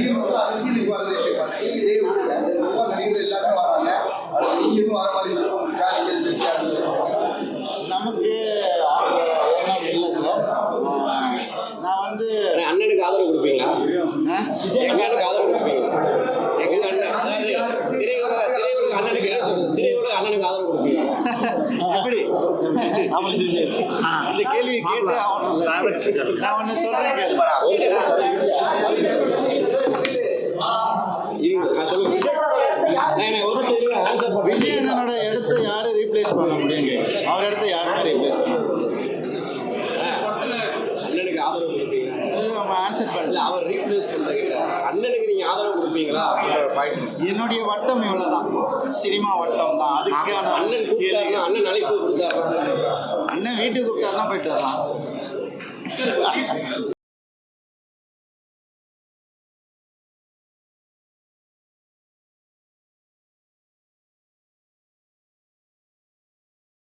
நடிகர்கள் அரசியலுக்கு வரது எப்படி பார்த்தீங்க? இதே நடிகர்கள் எல்லாருமே வராங்க. நீங்களும் வர மாதிரி இருக்கும். நமக்கு அந்த எண்ணம் இல்லை சார். நான் வந்து அண்ணனுக்கு ஆதரவு கொடுப்பீங்களா? எங்க அண்ணனுக்கு ஆதரவு கொடுப்பீங்களா? எங்க அண்ணன் திரையுலக அண்ணனுக்கு ஆதரவு கொடுப்பீங்க? எப்படி இந்த கேள்வி கேட்டு நான் ஒன்று சொல்றேன். விஜய் அண்ணனோட இடத்த யாரும் ரீப்ளேஸ் பண்ண முடியுங்க. அவர் இடத்த யாருமே ரீப்ளேஸ் பண்ண அண்ணனுக்கு ஆதரவு கொடுப்பீங்க? நம்ம ஆன்சர் பண்ணல. அவர் ரீப்ளேஸ் பண்ணுறீங்க. அண்ணனுக்கு நீங்க ஆதரவு கொடுப்பீங்களா? என்னுடைய வட்டம் இவ்வளவுதான், சினிமா வட்டம் தான். அதுக்கான அண்ணன் கூப்பிட்டாருன்னா அண்ணன் அழைப்பு கொடுத்தாரு. அண்ணன் வீட்டுக்கு கூப்பிட்டாருன்னா போயிட்டு வரலாம்.